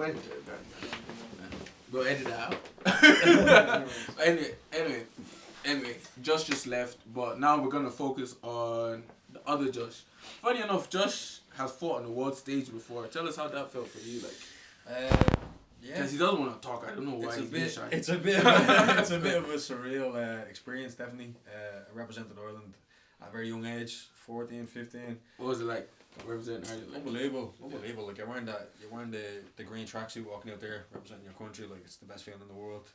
right? Go edit that out. Anyway, Josh just left, but now we're gonna focus on the other Josh. Funny enough, Josh has fought on the world stage before. Tell us how that felt for you, like. Because he doesn't want to talk. I don't know why he's being shy. It's a bit of a surreal experience, definitely. I represented Ireland at a very young age, 14, 15. What was it like representing Ireland? Unbelievable. Like you're wearing the green tracksuit, walking out there representing your country. Like it's the best feeling in the world.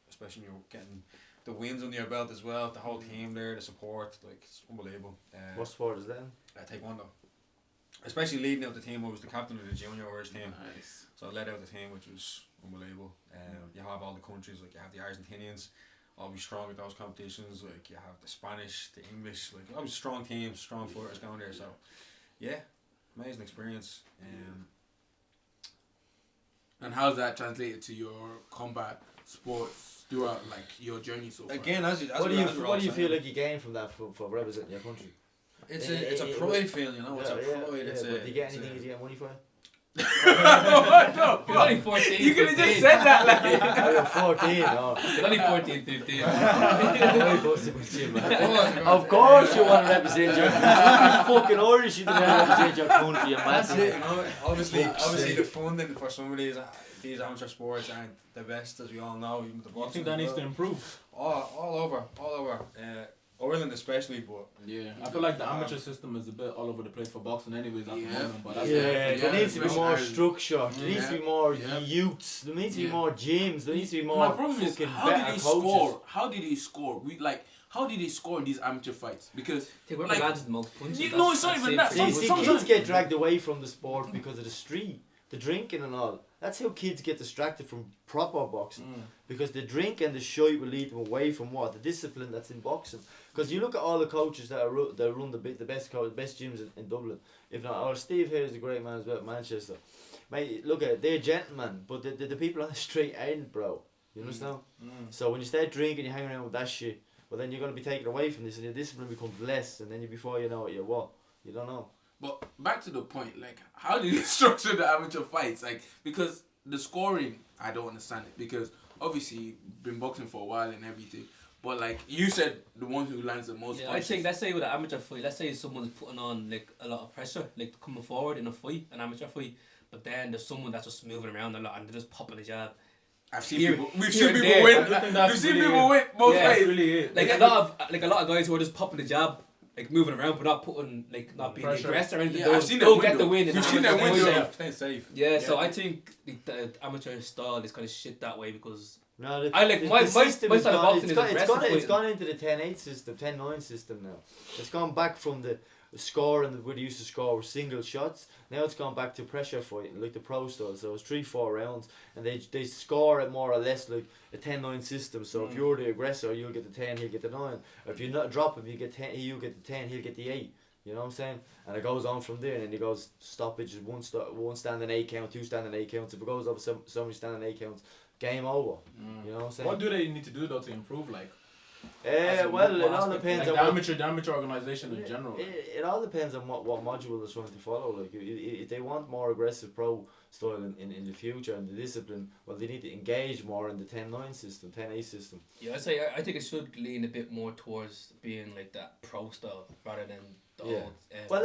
Especially when you're getting the wins under your belt as well. The whole team there, the support, like it's unbelievable. What sport is that? Taekwondo. Especially leading out the team, I was the captain of the junior Irish team. Nice. So I led out the team, which was unbelievable. You have all the countries, like you have the Argentinians, always strong at those competitions. Like you have the Spanish, the English, like always strong teams, strong fighters going there. So yeah, amazing experience. And how's that translated to your combat sports throughout like your journey so far? Again, what do you feel like you gain from that for representing your country? It's a pride feel, you know. It's a pride. Do you get anything? Do you get money for it? No, you're only 14. You could have just said that. Like. Oh, you're 14. No. You're only 14, 15. Of course you want to represent your country. You're fucking Irish. You don't want to represent your country. That's it, you know. Obviously the funding for some of these amateur sports aren't the best, as we all know. Even the boxing. I think that needs to improve. All over. Ireland especially, but yeah, I feel like the amateur system is a bit all over the place for boxing anyways at the moment, but there needs to be more structure, there needs to be more youths, there needs to be more gyms, there needs to be more. My problem is, how did he score? How did he score? How did he score in these amateur fights? Because like, landed the most punches. No, it's not even that. Some kids get dragged away from the sport because of the street, the drinking and all. That's how kids get distracted from proper boxing. Because the drink and the shite will lead them away from what? The discipline that's in boxing. Because you look at all the coaches that run the best gyms in Dublin. If not, or Steve here is a great man as well at Manchester. Mate, look at it, they're gentlemen, but the people on the street ain't, bro. You understand? So when you start drinking, you hang around with that shit, well then you're going to be taken away from this and your discipline becomes less, and then before you know it, you're what? You don't know. But back to the point, like, how did you structure the amateur fights? Like, because the scoring, I don't understand it. Because obviously, you've been boxing for a while and everything. But like you said, the one who lands the most punches. I think, let's say with an amateur fight, let's say someone's putting on like a lot of pressure, like coming forward in a fight, an amateur fight. But then there's someone that's just moving around a lot and they're just popping a jab. We've seen people win. We've seen people win both ways. Really like a lot of guys who are just popping the jab, like moving around, but not putting not being aggressive or anything. Yeah, I've seen they'll get the win. We've seen that win. Stay safe. Yeah, so I think the amateur style is kind of shit that way because. No, I like my style of boxing is aggressive. It's gone into the 10-8 system, 10-9 system now. It's gone back from the score and where they used to score with single shots. Now it's gone back to pressure fighting, like the pro style. So it's 3-4 rounds, and they score it more or less like a 10-9 system. So if you're the aggressor, you'll get the 10, he'll get the 9. If you not drop him, you get 10, you get the 10, he'll get the 8. You know what I'm saying? And it goes on from there, and then it goes stoppages, one standing 8 count, 2 standing 8 counts. If it goes up so many standing 8 counts, game over. You know what I'm saying? What do they need to do though to improve, like? Well, it all depends like on the amateur organisation in general. It all depends on what module they're trying to follow. Like, if they want more aggressive pro style in the future and the discipline, well, they need to engage more in the 10-9 system, 10-8 system. Yeah, I think it should lean a bit more towards being like that pro style rather than the old. Well,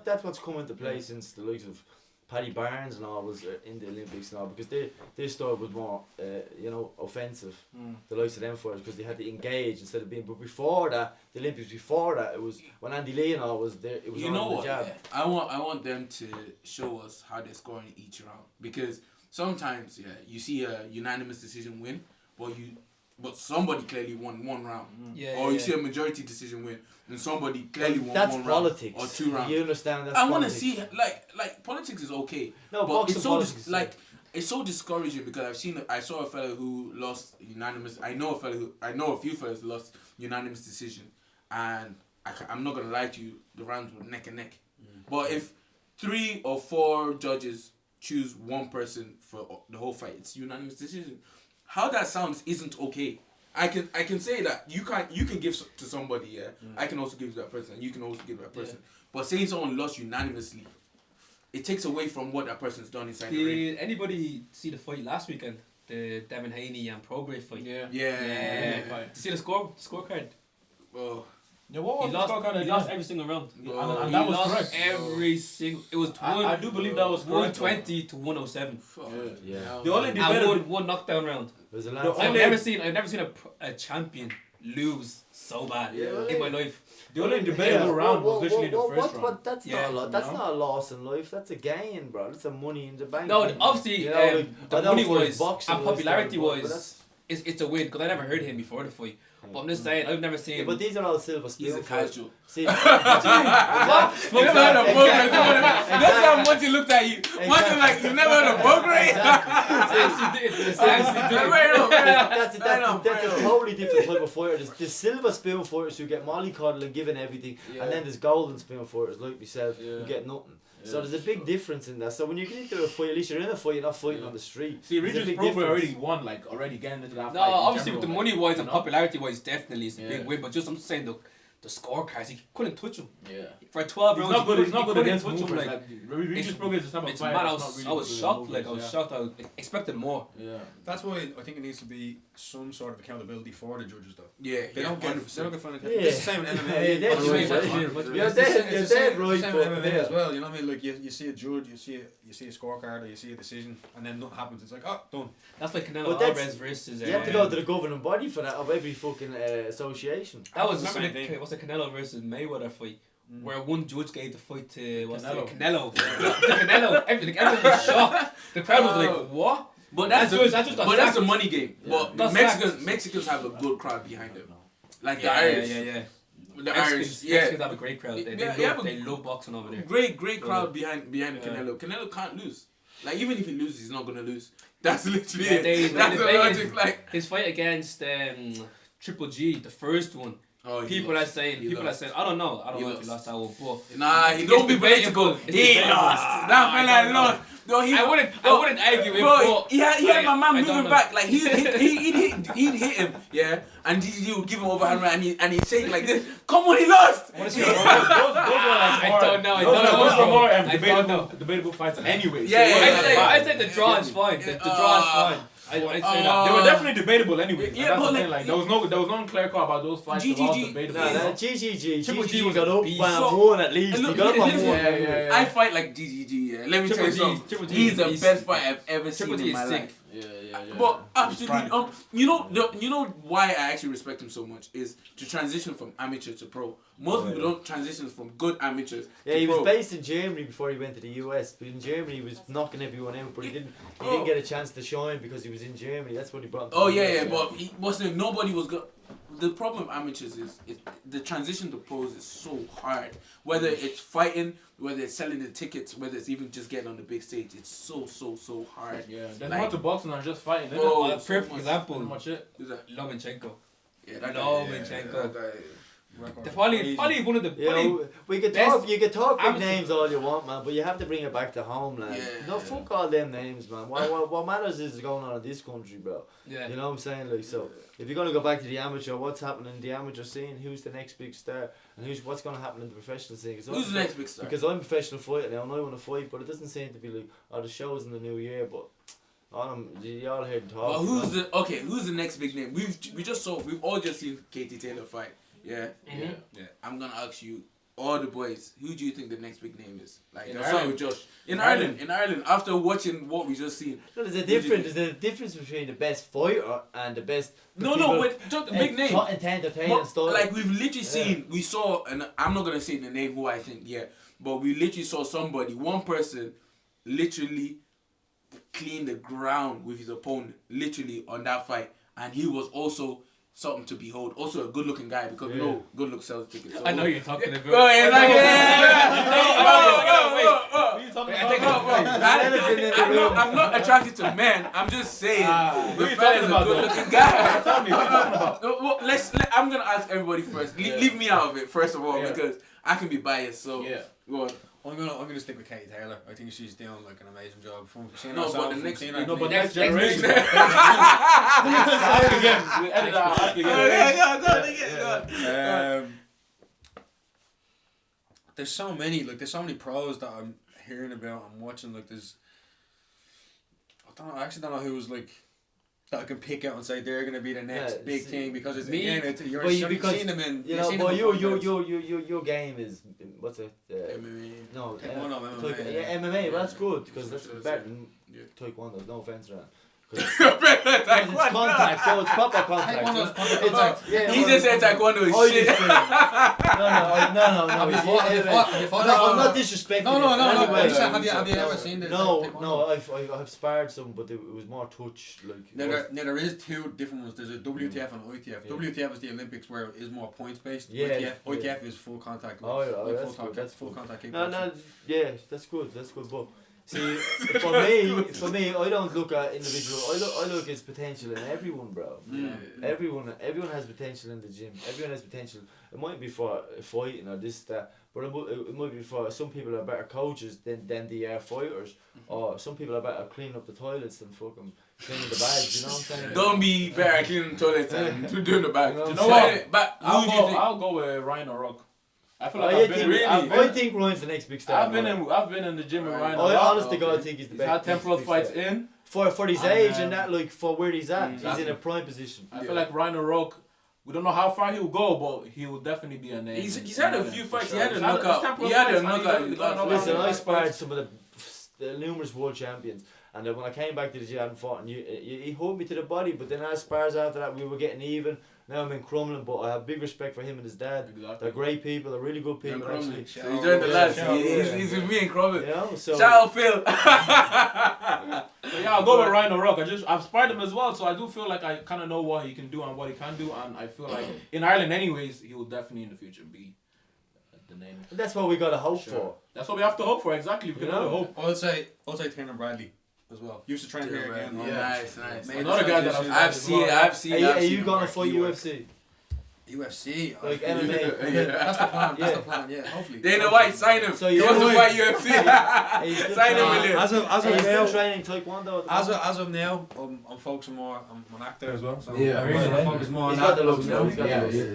that's what's come into play since the likes of Paddy Barnes and all was in the Olympics now, because their style was more offensive. The likes of them fighters, because they had to engage instead of being. But before that, the Olympics before that, it was when Andy Lee and all was there. It was on the jab. Yeah. I want them to show us how they're scoring each round, because sometimes you see a unanimous decision win, but somebody clearly won one round. Or you see a majority decision win and somebody clearly won one politics. Round or 2 rounds. You understand? That's I want to see like politics is okay. No, but it's so it's so discouraging, because I saw a fellow who lost unanimous. I know a few fellows lost unanimous decision, and I'm not gonna lie to you, the rounds were neck and neck. But if 3 or 4 judges choose one person for the whole fight, it's unanimous decision. How that sounds isn't okay. I can say that you can give to somebody, I can also give to that person, and you can also give to that person. But saying someone lost unanimously, it takes away from what that person's done inside the ring. Did anybody see the fight last weekend? The Devin Haney and Prograde fight. Yeah. Yeah. Fight. Did you see the scorecard? Oh. Yeah, what was He the lost. scorecard He again? lost every single round. And He that was lost correct. every single. It was I do believe that was correct. 120 to 107. Fuck. Yeah. The only And debate. one knockdown round. There's a The last only- I've never seen a champion lose so bad Yeah. in my life. The only debatable round was literally the first round. That's Yeah. not a lot. That's No. not a loss in life. That's a gain, bro. That's a money in the bank. No, obviously, You know, like, the I know money for his was boxing and was popularity terrible, but was. It's a win because I never heard him before the fight. But I'm just saying, I've never seen. Yeah, but these are all silver He's spoon a fights. casual. See, You never heard of Bogre? That's how much he looked at you. Much like, you never heard of Bogre? that's a totally different type of fighter. There's silver spoon fighters who get mollycoddled and given everything, Yeah. and then there's golden spoon fighters like myself who Yeah. get nothing. So Yeah. there's a big difference in that. So when you get into a fight, at least you're in a fight, you're not fighting Yeah. on the street. See, There's a Regis big Prograde difference. already won, like already getting into that No, fight. in obviously with the general, money wise you and know? popularity wise, definitely it's a Yeah. big win. But just I'm just saying the scorecards, he couldn't touch him Yeah. for 12 He's rounds. not good. He's not good couldn't against touch him, movers. like, Like Regis it's- Prograde is the type of it's fighter mad. that's not really I was good with shocked. movers, Like I was yeah. shocked. I expected more. Yeah. That's why I think it needs to be some sort of accountability for the judges, though. Yeah, They don't get 100%. full Yeah. accountability. It's the same in Yeah, MMA. that's It's the right. same- You're it's the dead- same- you're it's the dead same- right, it's the same but- in MMA yeah. as well. You know what I mean? Like you see a judge, you see a scorecard, or you see a decision, and then nothing happens. It's like, oh, done. That's like Canelo But that's- Alvarez versus. You have to go to the governing body for that of every fucking association. That was Remember remember the the, what's the Canelo versus Mayweather fight, where one judge gave the fight to what's Canelo. it? Canelo. The Canelo. Everyone was shocked. The crowd was like, "What?" But That's that's just got but that's sacked. the money game. But Got Mexicans have a good crowd behind them. Like the Yeah, Irish. yeah. The Irish, Mexicans, yeah. Mexicans have a great crowd. They, Yeah, they, yeah, love, but- they love boxing over there. Great crowd behind Yeah. Canelo. Canelo can't lose. Like even if he loses, he's not gonna lose. That's literally Yeah, it. That's the they- logic. Like His fight against Triple G, the first one. he People are lost. saying, He people are lost. saying, I don't know if he lost. lost that one, but Nah, he It's don't be debatable. political. It's He debatable. lost. I That fella don't know. lost. No, he. I wouldn't argue with. Bro, but he had my man I don't moving know. back. Like he'd hit him, yeah, and he would give him overhand right, and he'd shake like this. Come on, he lost. Those were like I more- don't know, I those don't were- know. those were more I don't know. debatable fights anyway. Yeah, so- yeah, I say the draw is fine. The draw is fine. I say that. They were definitely debatable anyway. Yeah, That's but the thing, like- like there was no clear call about those fights. They were all GGG. debatable. Nah, GGG. Triple G GGG was got a up beast. by So- one at least. And He look, got up on listen, one. yeah. I fight like GGG. Yeah. Let me tell you something. Triple G He's is the a beast. best fight I've ever Triple seen G in my is sick. life. Yeah. But absolutely, prime. you know why I actually respect him so much is to transition from amateur to pro. Most people don't transition from good amateurs Yeah, to he pro. was based in Germany before he went to the US. But in Germany, he was knocking everyone out. But he didn't get a chance to shine because he was in Germany. That's what he brought. Oh yeah, but he wasn't. Nobody was good. The problem with amateurs is the transition to pros is so hard. Whether it's fighting, whether it's selling the tickets, whether it's even just getting on the big stage, it's so hard. Yeah, there's Like- more to boxing than just fighting. Isn't Oh, it? A perfect so much. example, Pretty much it. Who's that? Lomachenko. Yeah, that Lomachenko. that guy. They're probably one of the You know, we could best talk. You could talk big amateur- names all you want, man, but you have to bring it back to homeland. Yeah. No, fuck all them names, man. What matters is going on in this country, bro. Yeah. You know what I'm saying? Like, so if you're gonna go back to the amateur, what's happening in the amateur scene? Who's the next big star? And what's gonna happen in the professional scene? 'Cause Who's the next big star? Because I'm a professional fighter now, and I want to fight, but it doesn't seem to be like, the show's in the new year, but you all heard talk. Well, who's the next big name? We've all just seen Katie Taylor fight. Yeah. Mhm. Yeah. I'm gonna ask you, all the boys, who do you think the next big name is? Like, In I'll start Ireland. with Josh. In Ireland. Ireland, after watching what we just seen. No, there's a Who do you difference. think? There's a difference between the best fighter and the best. No, but just a big name. Entertain But, and style. like we've literally seen, we saw, and I'm not gonna say the name who I think yet, but we literally saw one person, literally clean the ground with his opponent, literally on that fight, and he was also something to behold. Also a good-looking guy because we know good look sells tickets. So I know you're talking about. Bro, it's like, What are you talking I think about? I'm not attracted to men. I'm just saying Who the you fella's talking a about, though? good-looking guy. Tell me, what are you talking about? Well, I'm gonna ask everybody first. Leave me out of it first of all Yeah. because I can be biased. So Yeah. go on. I'm gonna stick with Katie Taylor. I think she's doing like an amazing job. From seeing No, herself, but the from next- seeing her No, but play- next generation. next- Ask again. We edit that. Ask again. There's so many pros that I'm hearing about and watching like there's. I actually don't know who was like. That I can pick out and say they're gonna be the next big thing because it's you're seeing them in. You know, but your game is what's it? MMA. No, MMA. yeah, MMA. Well, that's good because that's better than taekwondo. No offense, around. It's contact, so it's proper contact. He just said taekwondo is shit. No. I'm not disrespecting. No. Have you ever seen this? No. I've sparred some, but it was more touch. Like. There is two different ones. There's a WTF and an ITF. WTF is the Olympics where it is more points based. Yeah. ITF is full contact. That's full contact. No, yeah, that's good. But. See, for me, I don't look at individual. I look at potential in everyone, bro. Everyone has potential in the gym. Everyone has potential. It might be for fighting or this that, but it might be for some people are better coaches than they are fighters, or some people are better cleaning up the toilets than fucking cleaning the bags. You know what I'm saying? Don't be better at cleaning the toilets and doing the bags. You know what? But I'll go with Ryan O'Rourke. I feel like I think Ryan's the next big star. I've been in the gym with Ryan. I honestly think he's the best. Had temporal fights in for his age and that, like for where he's at, he's in a prime position. I feel like Ryan O'Rourke. We don't know how far he'll go, but he will definitely be a name. He's had a few fights. He had a knockout. Listen, I sparred some of the numerous world champions, and then when I came back to the gym, I hadn't fought, and he hold me to the body. But then as spars after that, we were getting even. Now I'm in Crumlin, but I have big respect for him and his dad. Exactly. They're great people. They're really good people. Actually. So he's joined the lads. He's with me in Crumlin. You know, so. Shout out Phil. So yeah, I'll go with Ryan O'Rourke. I've sparred him as well, so I do feel like I kind of know what he can do and what he can do, and I feel like in Ireland, anyways, he will definitely in the future be the name. That's what we gotta hope for. That's what we have to hope for. Exactly, we can only hope. I'll say Tanner Bradley as well. Used to train here again. Nice. Another guy that I've seen. Are you gonna fight UFC? UFC, like MMA. That's the plan. That's the plan. Yeah, hopefully. Dana White, sign him. So he wants to fight UFC. Sign him, William. As of now, training taekwondo. As of now, I'm focusing more. I'm an actor as well. So yeah, I'm trying to focus more on He's that. got the looks now.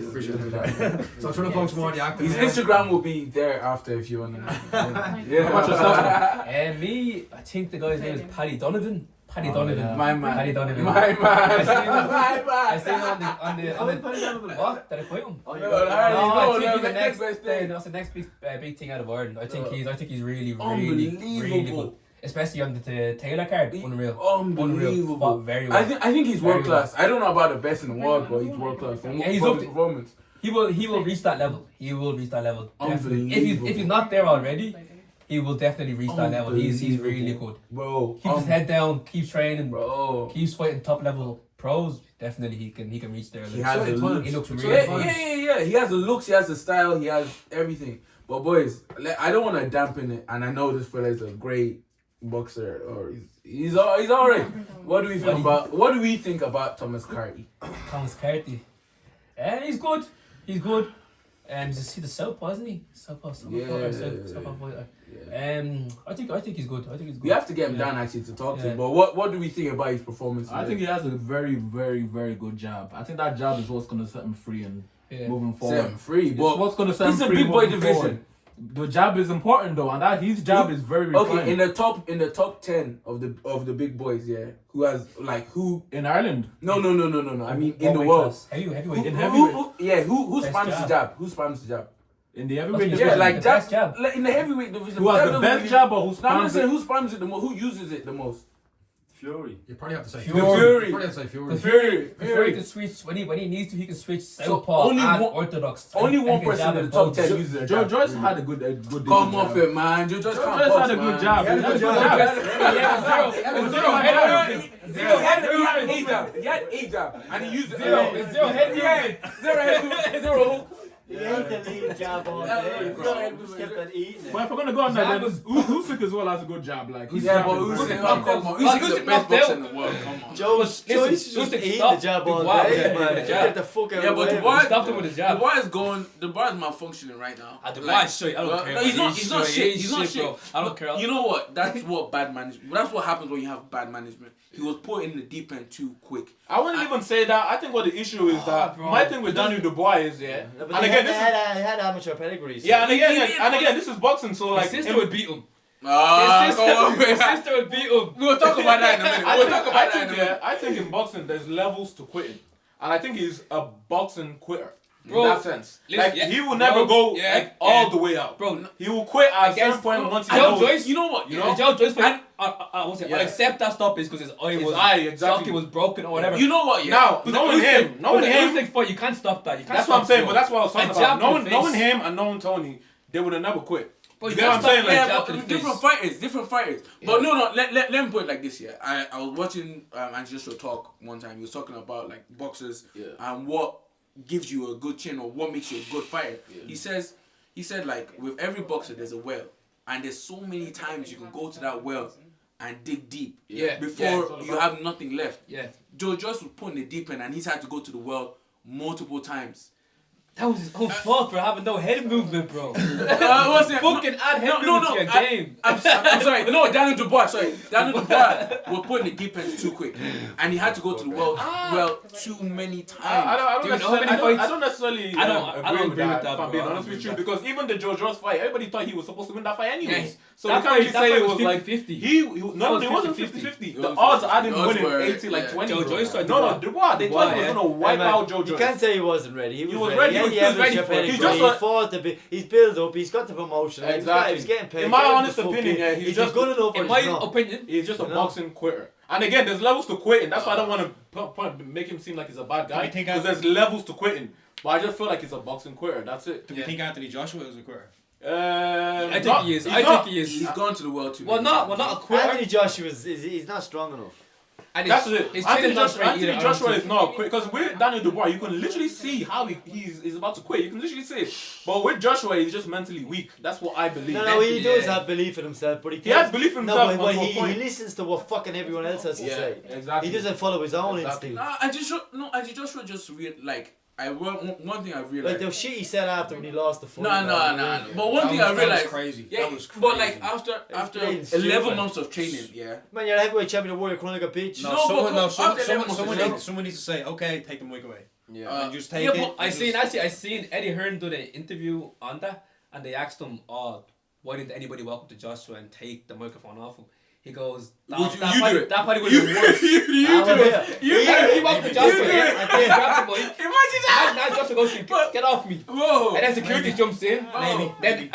Appreciate that. So I'm trying to focus more on the acting. His Instagram will be there after if you want to know. Yeah. Me, I think the guy's name is Paddy Donovan. Paddy Donovan. Yeah. My man. Paddy Donovan. My man. I seen him on the what? Did I fight him? I think he's the next best thing. That's the next big thing out of Ireland. I think he's really good. Especially on the Taylor card. Unreal. Unbelievable. Very well. I think he's world class. I don't know about the best in the world, but he's world class. Yeah, he's up to performance. He will reach that level. Definitely. Unbelievable. If he's not there already, he will definitely reach that level. He's really good. Bro. Keeps his head down, keeps training, bro. Keeps fighting top level pros. Definitely he can reach there. He has the looks. He looks really yeah. He has the looks, he has the style, he has everything. But boys, I don't want to dampen it, and I know this fella is a great boxer, or he's alright. What do we think about Thomas Carty? Thomas Carty. He's good. He's the southpaw, isn't he? Southpaw fighter. I think he's good. We have to get him down actually to talk to him. But what do we think about his performance? I think he has a very, very, very good jab. I think that jab is what's gonna set him free and moving forward. Set him free, It's but what's gonna set him this is a free. big boy moving division. forward. The jab is important though, and his jab is very refined. Okay, in the top 10 of the big boys, yeah. Who in Ireland? No. I mean in the world. Heavyweight. Who spams the jab? Who spams the jab? In the heavyweight Yeah, division. like best jab. jab. In the heavyweight division. Who has the best jab or who No, I'm spams not saying it? who spams it the most. Who uses it the most? Fury. You probably have to say The Fury. You probably have to say Fury. Fury can switch when he needs to. He can switch southpaw only and one- orthodox. Only And one he can person jab in the at top both. 10 uses a Joe jab. Joyce had a good Come off it, man. Joe Joyce Joe can't Joyce box, had a man. good jab. He had a good jab. He had 8 jab. And he used Zero head. Zero hook. He ain't the lead jab all day. Just kept on eating. But if we're gonna go on that, then Usyk as well has a good jab. Like his Yeah, jab but is Usyk, very come good. on. Usyk's the best boxer in the world. Come on. Joyce just eating the jab all day, man. Get the fuck out Yeah, of but the the way. bar, Stopped him with his jab. The bar is going. The bar is malfunctioning right now. The bar is shit. I don't care. No, he's not. He's not shit. He's not bro. shit. I don't care. You know what? That's what bad management. That's what happens when you have bad management. He was put in the deep end too quick. I wouldn't even say that. I think what the issue is that bro. my thing with Daniel Dubois is and He again this is had amateur pedigree. So. and again this is boxing, so His like sister would beat him. His sister would beat him. We'll talk about that in a minute. I think in boxing there's levels to quitting, and I think he's a boxing quitter. Bro, in that sense, listen, like he will never go all the way out. Bro, he will quit at a certain point once he knows. Joyce, you know what? You know, Joe Joyce, I'll accept that stop is because his eye socket was broken or whatever. You know what? Yeah. Now, knowing him, you can't stop that. You can't. That's what I'm saying. But that's what I was talking about. Knowing him and knowing Tony, they would have never quit. But you get what I'm saying? Like, different fighters. But no. Let me put it like this. Yeah, I was watching Andy Joshua talk one time. He was talking about like boxers and what gives you a good chin or what makes you a good fighter. Yeah. He said like with every boxer there's a well, and there's so many times you can go to that well and dig deep before you have nothing left. Yeah. Joe Joyce was put in the deep end and he's had to go to the well multiple times. That was his own fault for having no head movement, bro. Fucking add head movement to your game. I'm sorry. No, Daniel Dubois was put in the deep end too quick, and he had to go to the well too many times. I don't necessarily agree with that. If I'm being honest with you, because even the Joe Joyce fight, everybody thought he was supposed to win that fight anyways. So we can't really say it was like 50-50. No, it wasn't 50-50. The odds I didn't win 80 like 20. Joe Joyce no, Dubois. They thought he was gonna wipe out Joe Joyce. You can't say he wasn't ready. He was ready. He fought he's built up, he's got the promotion. Exactly. He's getting paid. In my honest opinion, he's just good enough. In my opinion, he's just a boxing quitter. And again, there's levels to quitting. That's why I don't want to make him seem like he's a bad guy. Because there's levels to quitting. But I just feel like he's a boxing quitter. That's it. Do you think Anthony Joshua is a quitter? I think he is. He's gone to the world too. Well, not a quitter. Anthony Joshua he's not strong enough. And that's it. Anthony Joshua is not quick because with Daniel Dubois, you can literally see how he's about to quit. You can literally see it. But with Joshua, he's just mentally weak. That's what I believe. No, he does have belief in himself, but he has belief in himself. No, but he listens to what fucking everyone else has to say. Exactly. He doesn't follow his own instinct. Anthony Joshua just like. One thing I realized. Like the shit he said after when he lost the fight. No. But one thing I realized. That was crazy. Yeah, that was crazy. But like after 11 months of training, Man, you're a heavyweight champion of the world, you're like a bitch. Someone needs to say, okay, take the mic away. Yeah. And just take it. I seen Eddie Hearn do the interview on that, and they asked him, why didn't anybody walk up to Joshua and take the microphone off him? He goes, that party was the worst. You walked to Joshua and they grabbed the mic. Imagine that! Now Joshua goes, get off me. Whoa. And then security jumps in. Maybe. Then he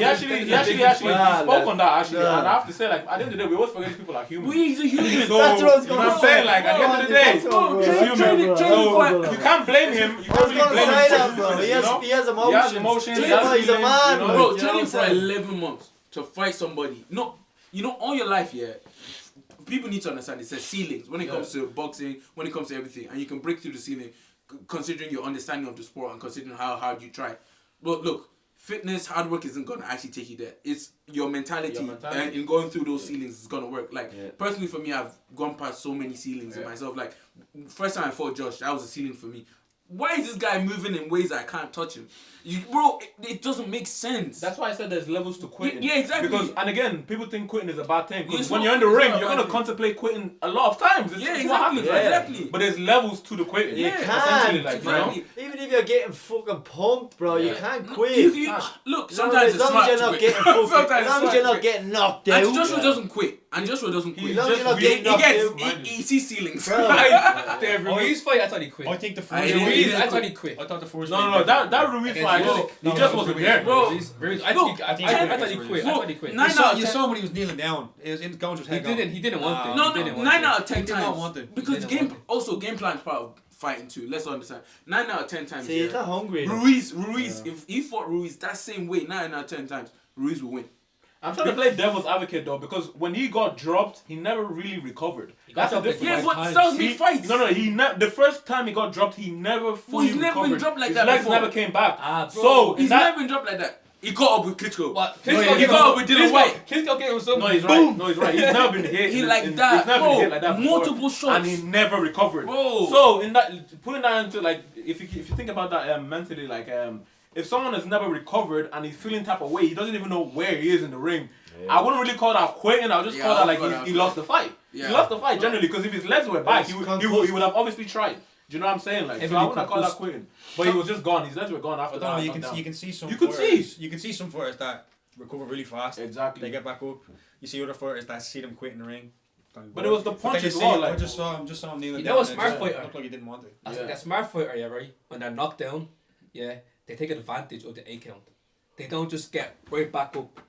actually spoke on that actually. And I have to say, like, at the end of the day, we always forget these people are human. We're human. So, that's what I was going to I'm saying, like, at the end of the day, he's human. So you can't blame him. You can't really blame him. Bro. He has emotions. He has emotions. He's a man. Bro, training for 11 months to fight somebody. No. You know, all your life, people need to understand it says ceilings when it comes to boxing, when it comes to everything, and you can break through the ceiling considering your understanding of the sport and considering how hard you try. But look, fitness, hard work isn't going to actually take you there. It's your mentality. And in going through those ceilings is going to work. Like, personally for me, I've gone past so many ceilings in myself. Like, first time I fought Josh, that was a ceiling for me. Why is this guy moving in ways I can't touch him? Bro, it doesn't make sense. That's why I said there's levels to quitting. Yeah, exactly. Because, and again, people think quitting is a bad thing. Because when you're in the ring, you're going to contemplate quitting a lot of times. It's exactly. Exactly. But there's levels to the quitting. You can't. Like, exactly. Even if you're getting fucking pumped, bro, you can't quit. Look, sometimes it's smart to quit. As long as you're not getting knocked out. And Joshua doesn't quit. Quit. As long as you're not getting knocked out. He sees ceilings. The Ruiz fight, I thought he quit. I think the first I thought he quit. I thought the first No, that Ruiz fight, he just wasn't there. Bro, I thought he quit. I thought he quit. You saw when he was kneeling down. It was in going to his head. He didn't want it. No, 9 out of 10 He did not times. want it. Because game plan is part of fighting too. Let's understand. 9 out of 10 times. See, he's not hungry. Ruiz. If he fought Ruiz that same way, 9 out of 10 times, Ruiz will win. I'm trying to play devil's advocate though, because when he got dropped, he never really recovered. That's the difference. Yeah, but still he fights. No, the first time he got dropped, he never fully he's never recovered. been dropped like His that legs before. never came back. So he's never been dropped like that. He caught up with Klitschko. What? He got up with Dylan White. Klitschko gave him some. No, he's right. No, he's right. He's never been hit. He's never been hit like that before. Multiple shots, and he never recovered. Bro. So in that, putting that into like, if you think about that mentally, like if someone has never recovered and he's feeling type of way, he doesn't even know where he is in the ring. I wouldn't really call that quitting. I would just call that like he lost the fight. He lost the fight generally because if his legs were back, he would have obviously tried. Do you know what I'm saying? Like, so I wouldn't call that quitting. But he was just gone. His legs were gone after that. You can see some. You could see. You can see some fighters that recover really fast. Exactly. They get back up. You see other fighters that see them quit in the ring. But it was the punch they as just well. see, Like, I just saw him kneeling You down. know a and it smart just fighter? looked like he didn't want it. I Yeah. think a smart fighter, yeah, right? When they're knocked down, yeah, they take advantage of the 8 count. They don't just get right back up.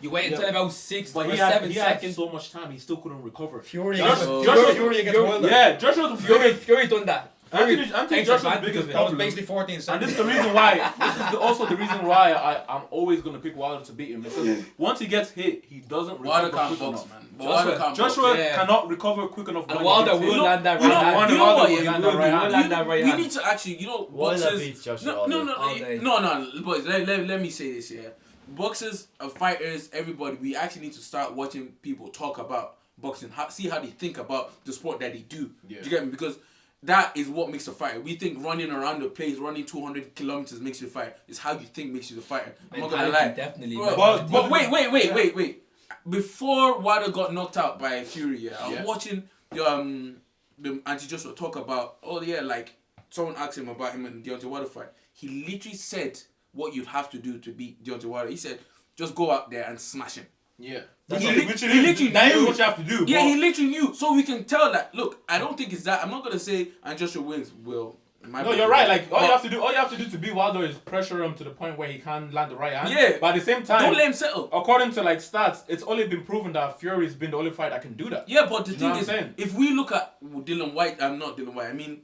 You wait until about 6 but or he 7 had seconds. so much time, he still couldn't recover. Fury Joshua- against Wilder. Yeah, Joshua's Fury done that. Anthony takes Joshua's advantage biggest of it. That was problem. basically 14 And seconds. this is the reason why. This is also the reason why I'm always gonna pick Wilder to beat him, because once he gets hit, he doesn't Wilder recover can't quick box, enough. man. Joshua- Wilder can't box. Joshua Yeah. cannot recover quick enough. And when Wilder he gets will hit. land that you right know- hand. you know what, Wilder yeah, will that right hand. land that right We hand. need to actually, Wilder boxers. beats Joshua No, all no, day. All day. no, boys. Let me say this, yeah. Boxers, fighters, everybody. We actually need to start watching people talk about boxing. See how they think about the sport that they do. Yeah. Do you get me? Because that is what makes a fighter. We think running around the place, running 200 kilometers makes you a fighter. It's how you think makes you the fighter. I'm not gonna lie. Definitely. But wait. Before Wilder got knocked out by Fury, yeah, I was watching the anti-Joshua talk about, like someone asked him about him and Deontay Wilder fight. He literally said what you'd have to do to beat Deontay Wilder. He said, just go out there and smash him. Yeah. He Literally, literally that is knew. what you have to do. Yeah, but- he literally knew. So we can tell that. Look, I don't think it's that. I'm not gonna say and Joshua wins. No, you're right. Like all you have to do to beat Wilder is pressure him to the point where he can't land the right hand. Yeah. But at the same time, don't let him settle. according to like stats, it's only been proven that Fury's been the only fighter that can do that. Yeah, but the You know thing what I'm is, saying? if we look at Dylan White, not Dylan White. I mean,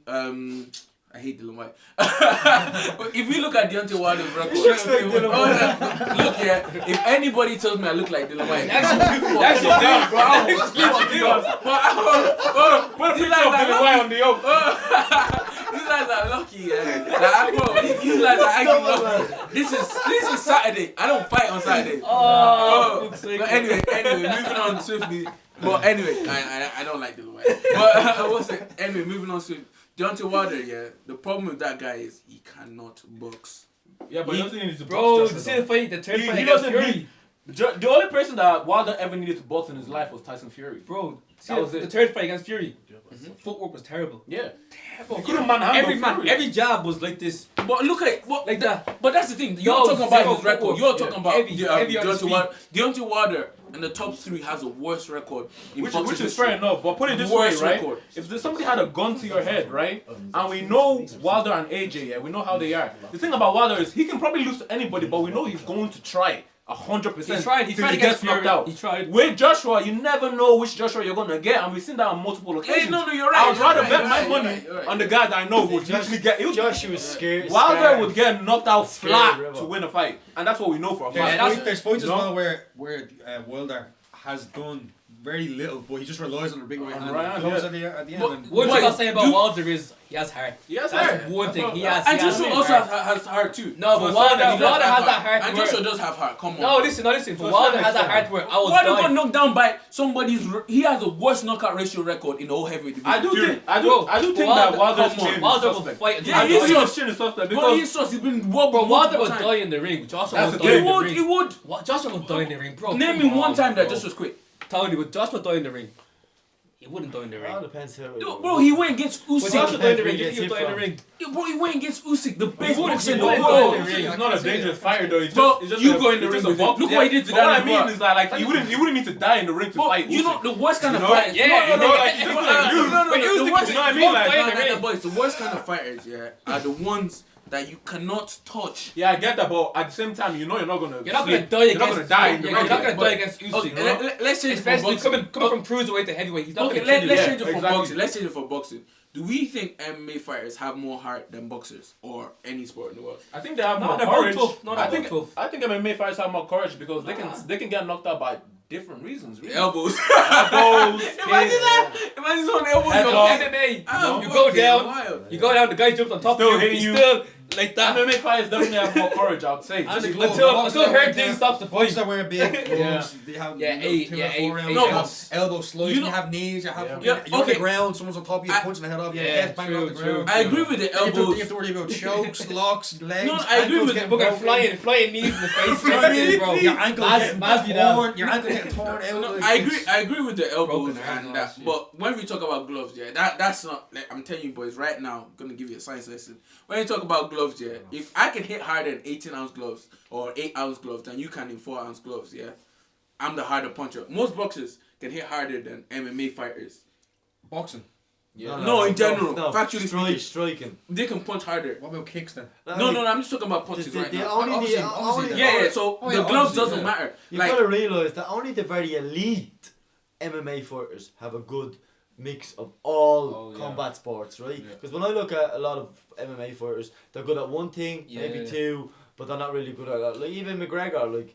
I hate Dylan White. But if we look at Deontay Wilder's record, look, yeah. If anybody tells me I look like Dylan White, That's your thing, bro. Put Dylan White on the yoke. These guys are lucky, yeah. You guys are actually lucky. This is Saturday. I don't fight on Saturday. But anyway, moving on swiftly. But anyway, I don't like Dylan White. But anyway, moving on swiftly. Deontay Wilder, yeah. The problem with that guy is he cannot box. Yeah, but he doesn't need to box Bro, Joshua, the though. same fight, the third He fight against doesn't Fury. need. The only person that Wilder ever needed to box in his life was Tyson Fury. Bro, That was the it. third fight against Fury. Footwork was terrible. Yeah. Terrible. He couldn't manhandle Fury. Every jab was like this. But look at what Like that. But that's the thing. You're No, talking about zero his record. footwork. You're talking about Heavy on his Deontay Wilder. Deontay Wilder in the top 3 has a worse record. In Which boxing is history. fair enough, but put it this way, Worst right? record. If there's somebody had a gun to your head, right, and we know Wilder and AJ, yeah, we know how they are. The thing about Wilder is he can probably lose to anybody, but we know he's going to try 100%. He tried till he against gets knocked Fury. out. He tried. With Joshua, you never know which Joshua you're gonna get, and we've seen that on multiple occasions. no, you're right. I would rather You're bet right, my you're money right, you're right. on the guy that I know would usually get. Joshua was scared. Wilder would get knocked out Scared flat river. to win a fight, and that's what we know for a There's, fact. there's fights as No. well where Wilder has done very little, but he just relies on the big right hand. right hand, Comes yeah. at the end. But- and- One Wait, thing I'll say about do- Wilder is he has heart. Yes, That's sir. one thing. He has. And he has Joshua big also heart. has heart too. No, but So Wilder He does has have that heart. And where- Joshua does have heart. Come on. No, listen. But To a Wilder certain has that extent. heart where I will Wilder got die. knocked down by somebody's. He has the worst knockout ratio record in the whole heavyweight division. I do Fury. think that Wilder's come on. chin is Wilder will suspect. fight. Yeah, I he's do think just- his chin is suspect But because he's just, he's been wobbled Bro, Wilder multiple will times. die in the ring. Joshua That's will the die thing. in the ring. He would. Joshua will die in the ring, bro. Name me Come one on, time that bro. Joshua quit. Tony, would Joshua die in the ring? He wouldn't die in the ring. All depends how. Yo, bro, he went against Would Usyk. Joshua die in the ring? He You think he'll gets die in the hit ring? Yo, bro, he went against Usyk, the best wouldn't- boxer he in the wouldn't world. go in the ring. he's not a dangerous fighter though. He's But just you a, go in the he's ring just a with him. boxer. Look what he did to But what I Danny mean Brock. is that like you wouldn't need to die in the ring to But fight. you know Usyk. the worst kind of You know? fighters. Yeah, no, you know, like, no, you no, just like, no, no, but no, Usyk the is worst, you know what I mean? Like, the boys, the worst kind of fighters, yeah, are the ones that you cannot touch. Yeah, I get that, but at the same time, you know you're not gonna. You're not slip. gonna die You're against. not gonna die in the You're ring. not gonna But- die against Usyk, Okay, you know? let's change it for Especially boxing. coming from cruiserweight to heavyweight. He's not Okay, gonna kill you. let's Yeah, change it for exactly. boxing. Let's change it for boxing. Do we think MMA fighters have more heart than boxers or any sport in the world? I think they have No, more they're both courage. tough. No, they're I think both tough. I think MMA fighters have more courage because they can get knocked out by different reasons. Really. Elbows. Elbows, Imagine that. Imagine someone elbows Head your lock. head. MMA. Oh, You go okay, down. wild. You go down. The guy jumps on top Still of you. hitting He's you. still like that. MMA fighters definitely have more courage. I'd say. And Just- the gloves. Until Boxers her wear thing gloves. stops the Boxers fight. wear big gloves. They have Yeah, two eight- or yeah, four eight- rounds. eight You rounds. have elbow slice. You You know- have knees. You have. Yeah. Yeah, You're on the okay. ground. Someone's on top of you, I- punching the head off. Yeah, your head banging off the true, ground. I agree with the You have to elbows. worry about chokes, locks, legs. No, I agree ankles with getting Book are broken. flying knees in the face. You know what I mean? bro. Your ankle Maz- getting Maz you down. torn. Your ankle getting torn out. No, like, I it's- agree with the elbows Broken arms and and all that. shit. But when we talk about gloves, yeah, that's not like I'm telling you boys right now. I'm gonna give you a science lesson. When you talk about gloves, gloves, yeah. If I can hit harder in 18-ounce gloves or 8-ounce gloves than you can in 4-ounce gloves, yeah, I'm the harder puncher. Most boxers can hit harder than MMA fighters. Boxing. Yeah. No, in general, no, factually speaking, striking. they can punch harder. What about kicks then? No, I'm just talking about punches right now. Obviously. Yeah, so Oh, the yeah, gloves obviously, doesn't yeah. matter. You've Like, got to realise that only the very elite MMA fighters have a good mix of all combat sports, right? Because when I look at a lot of MMA fighters, they're good at one thing, maybe two, but they're not really good at that. Like even McGregor, like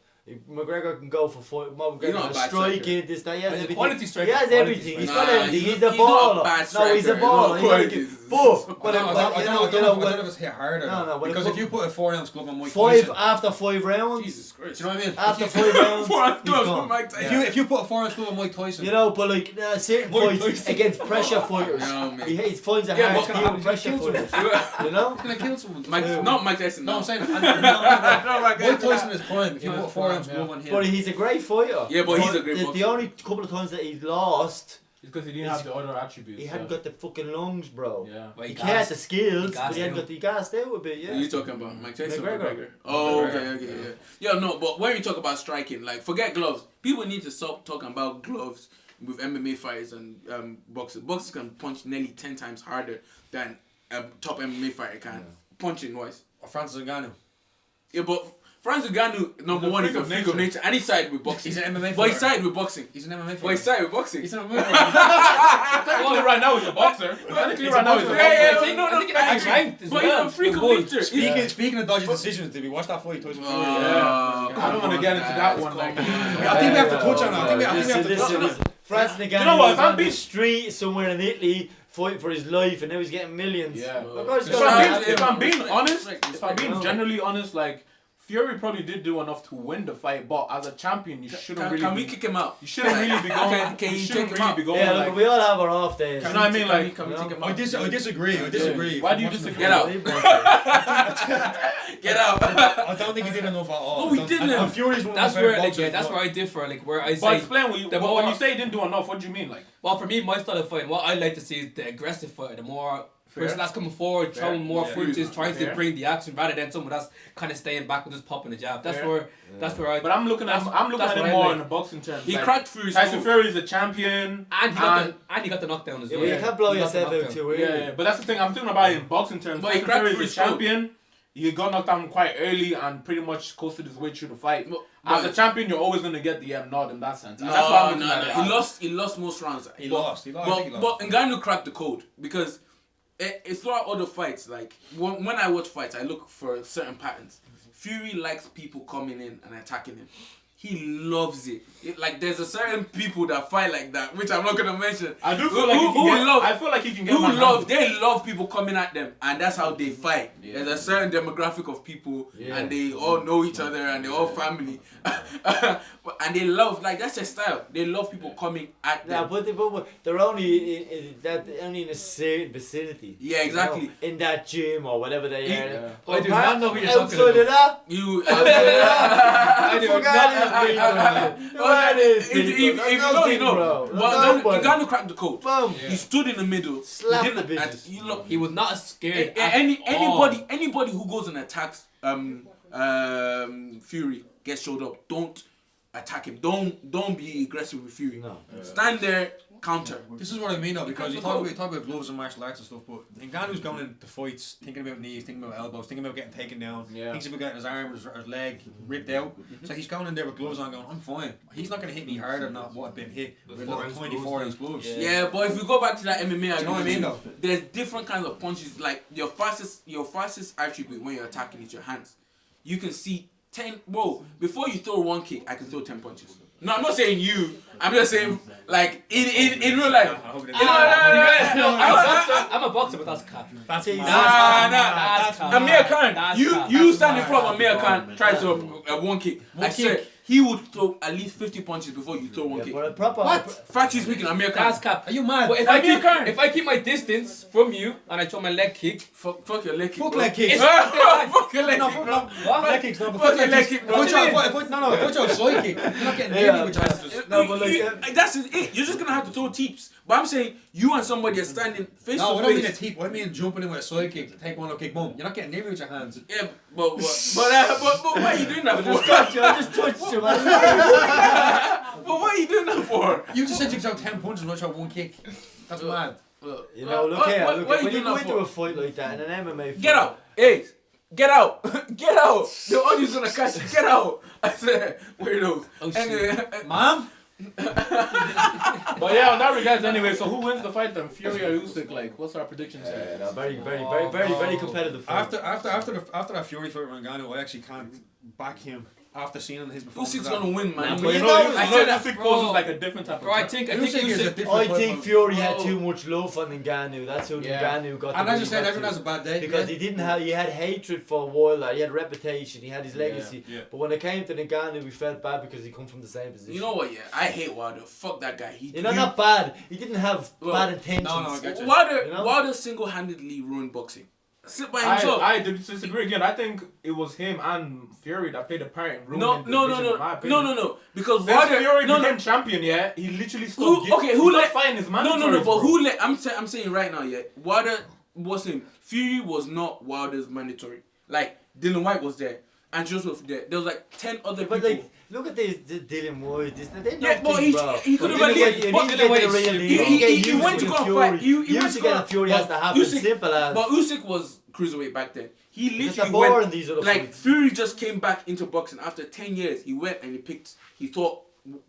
McGregor can go for fight. He's not a bad striking, this, that. He has He's a everything. quality striker. He has Quality everything. He's striker. got everything. He's a he's not a baller. bad No, he's a striker. baller. No, He's like, qualities. but I don't know if it's hit harder. No, though. when it Because if comes- you put a 4-ounce glove on Mike five Tyson, after 5 rounds. Jesus Christ. do you know what I mean? After 5 rounds, 4-ounce he's gloves gone. with Mike Tyson. If you put a 4-ounce glove on Mike Tyson, You know, but like certain Mike fights Tyson. against pressure fighters, No, man. he finds it Yeah, hard but to deal with pressure fighters. You know? can I kill someone? Not Mike Tyson. No, No, I'm saying no, Mike Mike Tyson is prime. If you Yeah, put a 4-ounce yeah. glove on him, But he's a great fighter. Yeah, but he's a great the boxer. only couple of times that he's lost, Because he didn't have the other attributes. he hadn't got the fucking lungs, bro. Yeah. But He he had gassed. the skills, he but he hadn't gassed got the gassed out a bit, Are yeah. you talking about Mike Tyson or McGregor. McGregor? Oh, McGregor. okay. Yeah, no, but when you talk about striking, like, forget gloves. People need to stop talking about gloves with MMA fighters and boxers. Boxers can punch nearly 10 times harder than a top MMA fighter can, punching wise. or Francis Ngannou. Yeah, but Francis Ngannou, number one, is a freak of nature, and he sided with boxing. He's an MMA But he fighter. sided with boxing. He's an MMA But he fighter. sided with boxing. He's an MMA fighter. Technically, right now he's a boxer. Technically, right now he's a boxer. Yeah, I think- no, I think he actually ranked as but well. he's a freak of Good. nature. Speaking of dodgy decisions, did we watch that fight Tyson Fury? I don't want to get into that one. Like, I think we have to touch on it. I think we have to touch on it. Francis Ngannou You know what, was if I'm on the being- street somewhere in Italy fighting for his life, and now he's getting millions. Yeah. Of course, he's If gonna I'm have being, to. if I'm being honest, Respect, if I'm being no. generally honest, like Fury probably did do enough to win the fight, but as a champion, you shouldn't really. Can we be, kick him out? you shouldn't really be going. Can you you shouldn't take him really out? be going. Yeah, like, look, we all have our off days. You know what I mean? Like, Can we take him I out? disagree. Why do you From watching disagree? the Get fight. out. Get out. I don't think he did enough at all. No, he didn't. And Fury's one of That's my favorite where, like, boxers, yeah, that's but- where I differ. Like, where I but say, explain the when more- you say he didn't do enough. What do you mean? Like, well, for me, my style of fighting, what I like to see is the aggressive fighter, the more Fair. person that's coming forward, throwing more Yeah. punches, trying Fair. to bring the action rather than someone that's kind of staying back and just popping the jab. That's Fair. where, that's where I. but I'm looking at That's it what I more like. in the boxing terms. He like, cracked Fury's Tyson skull. Fury is a champion, and he got the knockdown as Yeah, well. you can't blow He got the yourself out knockdown. too early. Yeah, but that's the thing. I'm thinking about it in boxing terms. But he Tyson cracked Fury is a Fury's skull. champion. He got knocked down quite early and pretty much coasted his way through the fight. But- As a but- champion, you're always going to get the nod in that sense. And No, that's why I'm looking no, at it. no. He lost most rounds. He lost. I think he But lost. Ngannou cracked the code because it throughout other fights, like when I watch fights, I look for certain patterns. Fury likes people coming in and attacking him. He loves it. Like there's a certain people that fight like that, which I'm not gonna mention. I do feel like he can get, I feel like he can get They love people coming at them, and that's how they fight. Yeah. There's a certain demographic of people, Yeah. and they all know each other, and they're all family, and they love that's their style. They love people coming at Yeah, them. but they're only only in a certain vicinity. Yeah, exactly. You know, in that gym or whatever they Yeah. are. I do not know what you're talking Outside of that, You. I do forgot not- his people. That is If you know, you know. But Ngannou cracked the code. Boom. He stood in the middle. Slap He the didn't- bitches. you look, He was not scared. at anybody who goes and attacks Fury gets showed up. Don't attack him. Don't be aggressive with Fury. No. Stand there, counter. This is what I mean though, because you can't talk about gloves and martial arts and stuff, but Ngannou's going into fights thinking about knees, thinking about elbows, thinking about getting taken down, Yeah. thinks about getting his arm, his leg ripped out. So he's going in there with gloves on going, I'm fine. He's not going to hit me harder than what I've been hit with With 24-inch gloves. Yeah. Yeah, but if you go back to that MMA, Do you know what I mean though? there's different kinds of punches. Like your fastest attribute when you're attacking is your hands. You can see 10. Whoa! Before you throw one kick, I can throw 10 punches. No, I'm not saying you. I'm just saying like in real life. I hope it I'm a boxer, but that's cap. That's Nah, That's cap. Amir Khan, That's you cap. you That's stand in mad. front of Amir Khan, tries to one kick. I One swear, kick. he would throw at least 50 punches before you throw one Yeah, kick. but a proper. Factually speaking, Amir Khan. That's cap. Are you mad? But if I keep my distance from you and I throw my leg kick, Fuck your leg kick. Fuck bro. leg kicks. Fuck your leg No, kick, fuck, bro. no. what? Leg kicks, no, but Fuck your leg kick, bro. If I throw a side kick, you're not getting near me with chances. No, but like, That's it. You're just gonna have to throw teeps. But I'm saying you and somebody are standing face No, to I don't mean a face. teep. I mean jumping in with a side kick, take one, kick, boom. You're not getting near me with your hands. Yeah, but what are you doing that for? I just touched you, man. But what are you doing that for? You just said you could throw 10 punches and not throw one kick. That's mad. You know, look here. Look, what are you when you doing go that into for? a fight like that in an MMA fight, Get out. Hey, get out. Get out. The audience gonna catch you. Get out. I said, weirdos. Oh, Anyway, Mom? But yeah, on that regards anyway. So who wins the fight then? Fury or Usyk? Like, what's our predictions here? no, very competitive fight. After that Fury fight with Ngannou, I actually can't back him after seeing his performance. Usyk's gonna win, man. But But you you know, know, I said that, Usyk bro. poses like a different type of. bro, I threat. think Usyk is a Usyk. different I type think of- Fury had Oh. too much love for Ngannou. That's how Yeah. Ngannou got. And the as you win said, back everyone to has a bad day. because yeah. he didn't have. He had hatred for a while. Like, he had reputation. He had his legacy. Yeah. But when it came to Ngannou, we felt bad because he come from the same position. You know what? Yeah, I hate Wilder. Fuck that guy. You know, not bad. He didn't have Well, bad intentions. no, I get you. Wilder, You know? Wilder single-handedly ruined boxing. Sit by himself. I disagree again. I think it was him and Fury that played a part in ruining No, the no, division, no, in my no, opinion. no. Because Since Wilder, Fury no, became no. champion, yeah, he literally stopped. Who not let fighting his No, mandatories, but bro. who let? I'm saying right now, yeah. Wilder wasn't. Fury was not Wilder's mandatory. Like Dylan White was there, and Joseph there. There was like 10 other But people. like, look at this Dylan White. They Yeah, but nothing, bro. he could have But at Dylan least. White- But he Dylan get White, the real he league. he went to go and fight. He went Usyk to go. and Fury has to happen. Usyk- Simple as. But Usyk was cruiserweight back then. He Because they're literally boring, went. these other Like fights. Fury just came back into boxing after 10 years. He went and he picked. He thought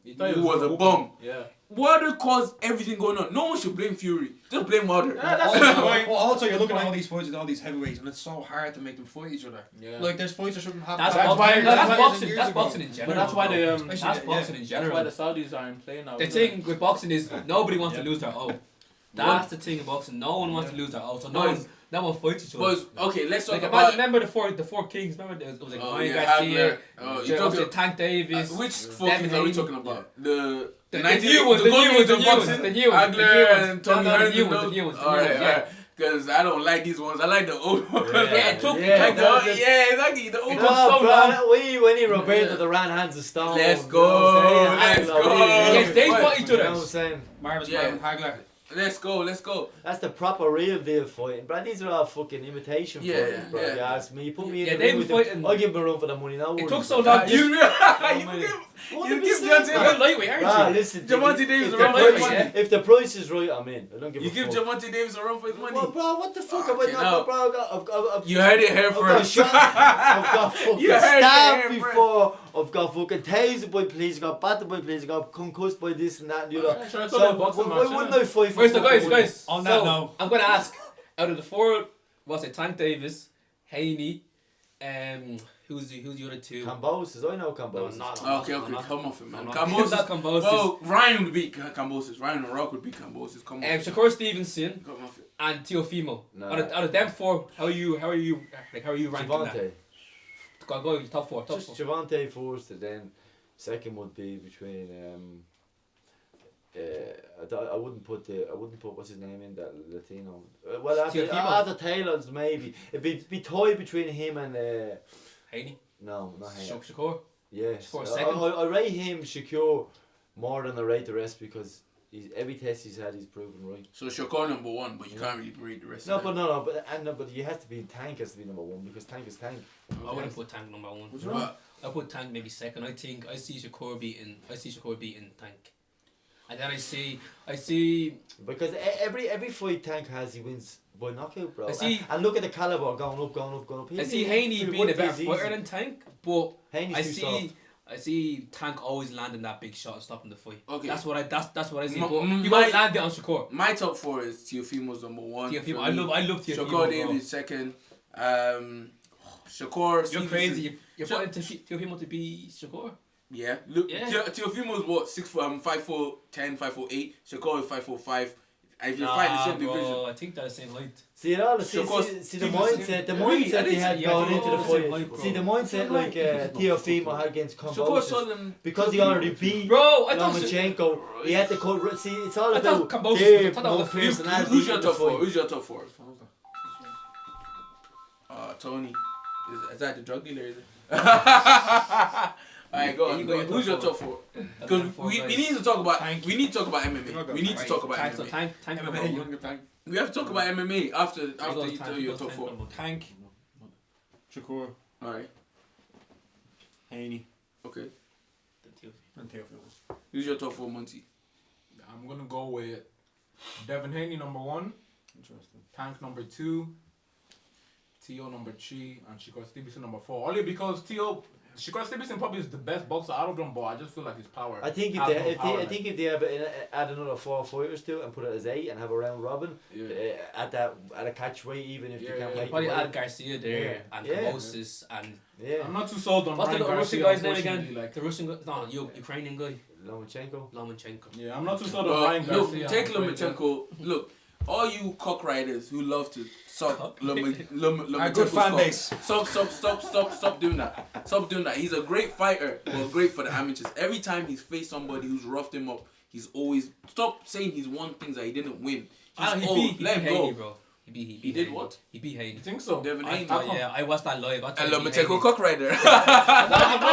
he was a bum. Yeah. Wilder caused everything going on. No one should blame Fury. Just blame Wilder. Yeah, that's the point. Well, also you're looking at all these fights with all these heavyweights, and it's so hard to make them fight each other. Yeah. Like there's fights that shouldn't happen. That's That's why- boxing. that's That's why- boxing. That's boxing in But general. that's why they Especially- That's yeah. boxing in that's why general. the Saudis are in play now. The isn't it? thing with boxing is nobody wants to lose their own. That's the thing in boxing. No one wants to lose their own. So no one fights each other. But okay, let's talk Like about. remember the four kings. Remember it was like Oh, Ryan yeah, Garcia, Hagler. Oh, you Joe- talking- was it Tank Davis. Which four Devin kings are we Haney. talking about? The The 90 new ones, the the gold new age ones, of the new ones, boxing? the new ones, the new Hagler ones. and Tommy No, the Hearns new and ones, those? the new ones, the new Alright, ones, yeah. alright. Because I don't like these ones. I like the old ones. Yeah, it took Yeah, Like that- the, yeah, exactly. The old It ones. took so long. We need Roberto the ran hands of stone. Let's You go, know what I'm saying? let's Hagler, go. Yes, they But- fought each You know what I'm other. saying? Marvin's Yeah. Marvin Hagler. Let's go. That's the proper real deal fighting, bro. These are all fucking imitation Yeah, fights, bro. yeah. You ask me. You put me Yeah, in the they ring were with them. fighting- I'll give them a run for the money. No It worries. took so long. You What give did we say, Deontay bro? You're lightweight, aren't Ah, you? listen. Javante Davis if a the run for price- his money. If the price is right, I'm in. I don't give You a give fuck. Javante Davis a run for his money. Well, bro, what the fuck am I Okay, not, now. bro? I've You heard it here I've got first. shot. I've got fucking You heard it stabbed here, bro. before. I've got fucking tasered by police. I got battered by police. I got concussed by this and that and the other. Yeah, sure, it's So only a boxing why match, wouldn't innit? I fight for First, fucking guys, money? On that note. I'm gonna ask. Out of the four, was it Tank Davis, Haney, who's the other two? Cambosis, I know Cambosis. Okay, come off it, man. Not Cambosis. Cambosis. Well, Ryan would beat Cambosis. Ryan and Rock would beat Cambosis. Come on. Shakur Stevenson Come off it. and Teofimo. No. Out of them four, how are you ranking that? Javante. Go top four. Just Javante first, and then second would be between. I wouldn't put what's his name in that Latino. Well, Teofimo. after Taylor's maybe it'd be tied between him and Haney, no, not him. Shakur. Yes, For a I, second. I rate him Shakur more than I rate the rest because every test he's had he's proven right. So Shakur number one, but you can't really rate the rest. No, of but but you have to be Tank has to be number one because Tank is Tank. I wouldn't put Tank number one. But I put Tank maybe second. I see Shakur beating Tank. And then I see Because every fight Tank has, he wins by knockout, bro. I see- and look at the caliber going up. I see Haney being a better fighter than Tank, but Haney's too soft. I see Tank always landing that big shot and stopping the fight. Okay. That's what I see. M- But m- you my- won't land it on Shakur. my top four is Teofimo's number one. Teofimo, for I me. love Teofimo. Shakur bro. Davis second. Shakur. You're Stevenson. crazy. You're Sha- putting Teofimo to be Shakur. Yeah. Look, Yeah. Teofimo's what 6'4", 5'10", 5'8". Shakur is 5'5". if you're fighting the same division. I think they're the same height. See it all. So, See of course, the mindset. The mindset they had going into the fight. See the mindset like Teofimo had against Kambosos. Because he already beat Bro, I thought Lomachenko, he had to cut. See, it's all I about thought Kambosos- their I thought that was a fluke. personality. Who's your in the top four? fight. Who's your top four? Tony. Is that the drug dealer? Is it? Alright, go on. Who's your top four? Because we need to talk about we need to talk about MMA. We need to talk about MMA. Tank MMA. We have to talk about MMA after you tell your top four. Tank. Shakur, Alright. Haney, Okay. and Teofimo. Who's your top four, Monty? I'm gonna go with Devin Haney number 1, Interesting. Tank number 2, T.O. number 3, and Shakur Stevenson number 4. Only because Shakur Stevenson probably is the best boxer out of them, but I just feel like his power. I think has no power, like. if they add another 4 fighters to it and put it as 8 and have a round robin at a catch weight, even if you can't make Probably the add weight. Garcia there and Yeah. Moses and I'm not too sold on what's the Ryan little Russian Garcia, guy's name unfortunately, again? like. The Russian guy, no, Ukrainian guy, Lomachenko. Yeah, I'm not too sold on Ryan Look, Garcia. take I'm afraid, Lomachenko. Look, all you cock riders who love to suck Lomachenko's Our good fan cock. base. Stop doing that. Stop doing that. He's a great fighter, but great for the amateurs. Every time he's faced somebody who's roughed him up, he's always stop saying he's won things that he didn't win. He's old. Let him go. bro. He did what? He beat Haney. You think so? Devin Haney. I watched that live. And Lomachenko cock rider. No,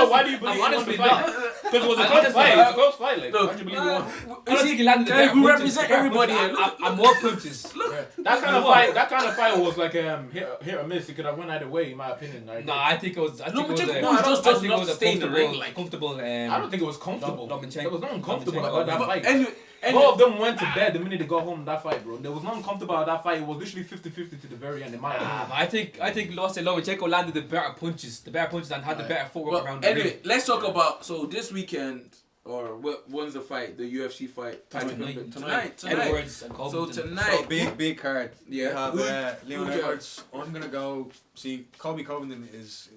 why do you believe he won the honestly fight? Because it was a close fight. It was a close fight. Like, why do you believe he won? I don't think he landed the better we punches. represent everybody here. I'm more punches. That kind of fight was like hit or miss. It could have went either way, in my opinion. Like, No, I think it was. I think it was Lomachenko just doesn't enough to stay in the ring. Like, comfortable. I don't think it was comfortable. Lomachenko. There was nothing comfortable Lomachenko. about that fight. anyway, Both of them went to bed the minute they got home that fight, bro. There was nothing comfortable about that fight. It was literally 50-50 to the very end, in my opinion. I think Lomachenko landed the better punches, and had the better footwork around the ring. anyway, let's talk about this weekend. Or when's the fight? The UFC fight tonight. Edwards and So Covington. tonight, Big card. Yeah. You have Leon who's Edwards. I'm gonna go see Colby Covington is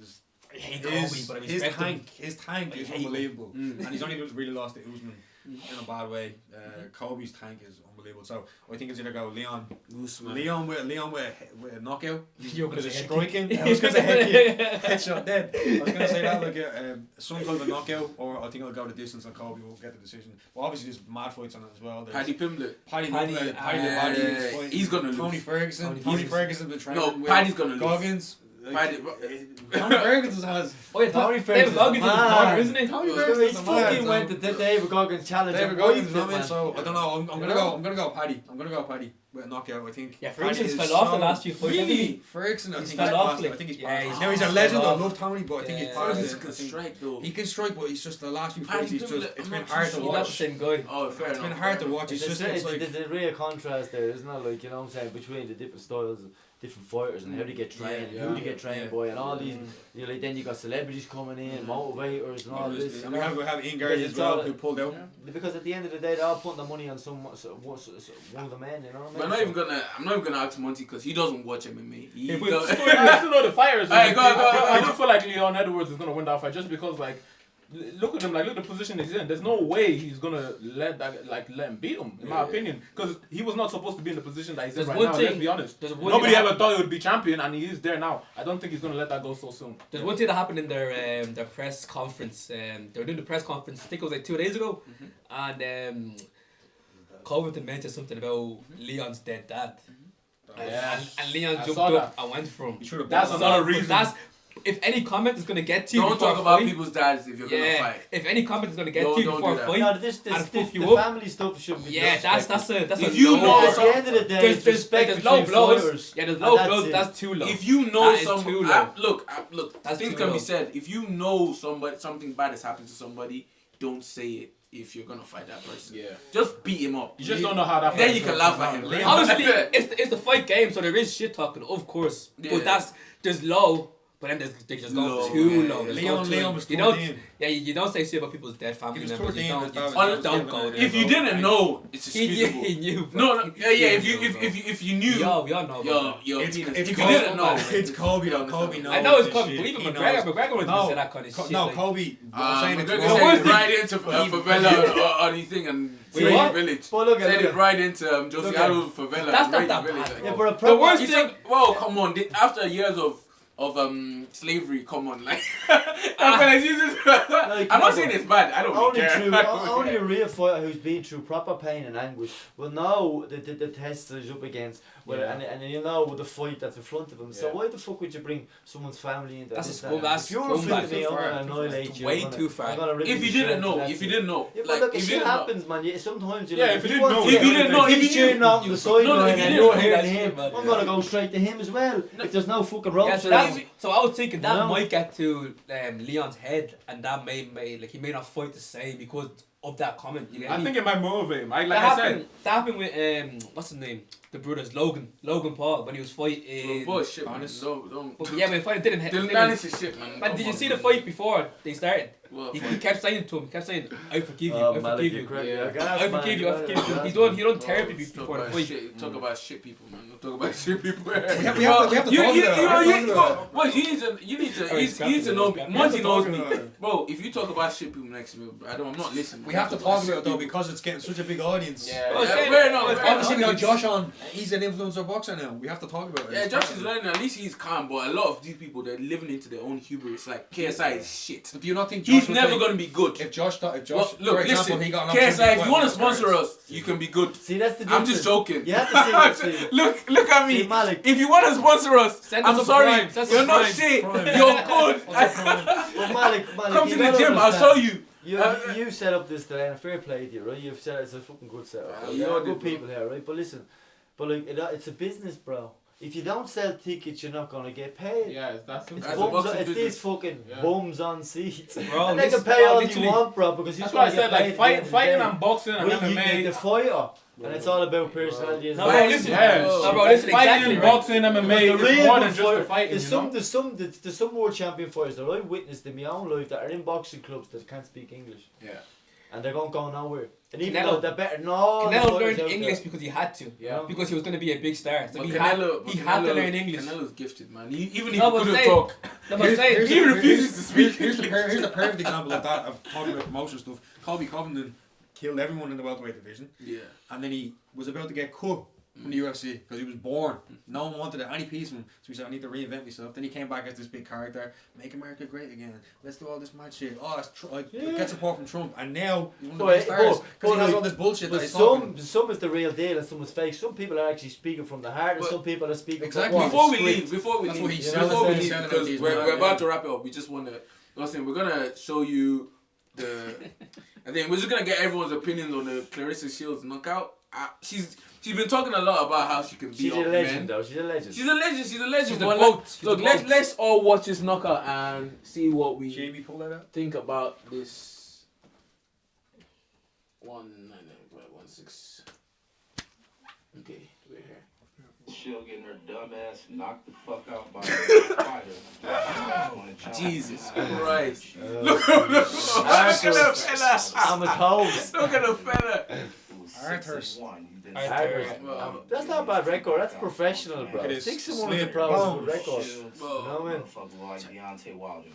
I hate Kobe, but I respect him. his tank is hate him. unbelievable, and he's only really lost to Usman in a bad way. Kobe's tank is unbelievable. So I think it's either go Leon with a knockout. Because it's striking. I was gonna say headshot dead. I was gonna say that like some kind of a knockout, or I think I'll go the distance and Kobe will get the decision. Well, obviously there's mad fights on it as well. There's Paddy Pimblett. Paddy He's gonna lose. Tony Ferguson. Tony Ferguson's been training. No, Paddy's gonna lose. Goggins. Paddy, Tony Ferguson has. Oh yeah, Tony David Ferguson Goggins is his is partner, mad. isn't he? Tony He Ferguson's fucking went to the David Goggins challenge. David and Goggins, wiped it, man. so I don't know. I'm gonna go Paddy. I'm gonna go Paddy with a knockout. I think. Yeah, Paddy Ferguson's is fell off the so- last few fights. hasn't Really, he? Ferguson. I He's think fell he's off, past like- it. I think he's yeah, past he's it. Now he's a fell legend. I off. love Tony, but I think he's Yeah. past Ferguson it. can I think strike though. he can strike, but he's just the last few Paddy fights. He's Pimblett, just I'm it's not been too hard to sure. He's not the watch. same guy. Oh, fair It's enough. been hard to watch. It's just it's like. There's a real contrast there, isn't it? Like, you know what I'm saying, between the different styles, different fighters, and how they get trained, who they get trained by, and all these. You know, like, then you got celebrities coming in, motivators, and all this. And we have Ian Gardy as It's well all- who pulled out. Because at the end of the day, they're all putting the money on one of the men. You know what I mean? I'm not even gonna ask Monty because he doesn't watch MMA. He Yeah, but does- I still know the fighters. Alright, go on. I do feel like Leon Edwards is gonna win that fight just because, like, look at him, like, look at the position he's in. There's no way he's gonna let him beat him, in my opinion, because he was not supposed to be in the position that he's in There's right one now. thing- Let's be honest. There's one Nobody thing ever thought he would be champion, and he is there now. I don't think he's gonna let that go so soon. There's one thing that happened in their press conference. They were doing the press conference. I think it was like 2 days ago, and Covington mentioned something about Leon's dead dad, and Leon I jumped saw up and went for him. He should have. That's bought another But reason. that's if any comment is gonna get to you Don't before talk a about fight, people's dads if you're gonna yeah. fight. If any comment is gonna get Don't to you do before a that. fight, No, and fuck the you up. family stuff shouldn't be. Yeah, that's a If you low know bar. At the end of the day, it's respect there's low between blows. fighters. Yeah, there's And low that's blows. it. That's too low. If you know That is too low. look, That's things too can low. be said. If you know something bad has happened to somebody, don't say it. If you're gonna fight that person, Yeah. just beat him up. You just don't know how that. Then fight you can goes. laugh at him. Obviously, it's the fight game, so there is shit talking, of course. Yeah. But there's low, But then they just go too low. Leon was You don't, 14. yeah, you don't say shit about people's dead family He was members. You 14, don't go there. If you didn't know, it's excusable. He knew. No, yeah. If you knew, We all know. yo, It's if you Kobe. didn't know, It's Kobe though. Kobe knows. I know it's this Kobe, shit. but even He McGregor knows. wouldn't say that kind of shit. No, like, Kobe. I'm saying it's McGregor Kobe. said it right into favela or anything and Wait, Brady what? Village. But look at Said look it right into Josie Look at- Allen's favela. That's and not Brady that Village. bad. Yeah, but a The proper. worst you thing, well, come on. After years of slavery, come on, like. I'm not saying it's bad. I don't really care. Only a real fighter who's been through proper pain and anguish will know the test that he's up against. Well, Yeah. and you know the fight that's in front of him. So Yeah. why the fuck would you bring someone's family into That's this? a that's If you're a scumbag. me, I'm gonna annihilate you. Way I'm gonna- too far. I'm gonna rip If your you didn't shirt know, and if you that's didn't know, Yeah, but like look, if shit you didn't know. happens, man. Sometimes you Yeah, like, if you he didn't wants know, to- if you didn't know, he's if you cheering didn't- on the sideline if you and didn't you're know, hearing that's him, it, man. I'm gonna go straight to him as well. If there's no fucking rope Yeah, to so, that. so I was thinking that No. might get to Leon's head, and that may like he may not fight the same because of that comment. You get I me? think it might motivate him. Like that I happened. said, That happened with what's his name? The brothers Logan Paul when he was fighting. Bullshit, man. Honest. Don't. But yeah, when the fight didn't. Dylan Dennis is shit, man. Man, Come did you on, see the man. fight before they started? What He fight? kept saying to him, I forgive you, Oh, I Malik, forgive you're you. correct. Yeah. You're a gas, I man. forgive you, I forgive you. You're a He gas, don't Talk therapy about before the fight. shit. Talk about shit people, man. Don't talk about shit people. We have to You talk about it. you We have to talk you about it. well, you need to you need to know me. Monty knows me, bro. If you talk about shit people next to me, bro, I'm not listening. We have to talk about it though because it's getting such a big audience. Yeah, Oh, shit. fair enough. Obviously, we got Josh on. He's an influencer boxer now. We have to talk about it. Yeah, Josh is learning. At least he's calm, but a lot of these people they're living into their own hubris. Like KSI is shit. But do you not think Josh He's would never think- gonna be good. If Josh, Well, for look, example, listen, he got an KSI, opportunity if you want to fight sponsor with us, you can be good. See, that's the I'm difference. just joking. You have to see it. Look at me. See, Malik. If you want to sponsor us, Send us I'm some sorry. prime, send us You're some not prime. shit. Prime. You're good. Well, Malik, Come you to the gotta gym. I'll understand. show you. You set up this today and fair play to you, right? You've set it's a fucking good setup. Yeah, Right? you There all are did, good bro. people here, right? But listen, like it's a business, bro. If you don't sell tickets, you're not gonna get paid. yeah, that's It's, That's a bums, boxing it's business. these fucking Yeah. bums on seats. Bro, and they this- can pay all literally- you want, bro, because That's you're why I gonna get said paid like at the end fighting of the and boxing and day. Well, you get MMA. the fighter, and it's all about personality. And No, stuff. bro, listen. Yeah. No, bro, listen, Fighting, exactly, right. boxing, MMA. Because the It's real more good than just the fighter- fighting. There's You some, know? there's some world champion fighters that I witnessed in my own life that are in boxing clubs that can't speak English. Yeah. And they're gonna go nowhere. And even Canelo- though they're better, no. Canelo learned English because he had to. Yeah. Because he was going to be a big star. So But he had Canelo- to learn English. Canelo's gifted, man. Even if No, he but couldn't say- talk. No, but I'm saying, He refuses to speak Here's the English. perfect example of that, of talking about promotion stuff. Colby Covington killed everyone in the welterweight division, Yeah. and then he was about to get cut from the UFC because he was born. No one wanted any piece of him, so he said, I need to reinvent myself. Then he came back as this big character, make America great again. Let's do all this mad shit. Oh, get support from Trump. And now he's one of the But- big stars but because he has like- all this bullshit that But he's talking. some is the real deal and some is fake. Some people are actually speaking from the heart, and But- some people are speaking Exactly. from Before we script. leave, That's what he before we said. leave, Selling because these we're man, about yeah. to wrap it up. We just want to, listen, we're gonna show you the. I think we're just gonna get everyone's opinions on the Clarissa Shields knockout. She's been talking a lot about how she can beat She's up a legend, men. though. She's a legend. She's a legend. She's a legend. She's the But GOAT. She's look, the let's GOAT. all watch this knockout and see what we Jamie, pull that out. think about this. 196. Okay, we're here. She'll getting her dumb ass knocked the fuck out by a fighter. Jesus Christ! Uh, Look at the fella! I'm a toast. Look at the fella! Arthur's. That's not a bad record. That's professional, bro. It is. 6-1 is a Slip. pro is a good record. Whoa.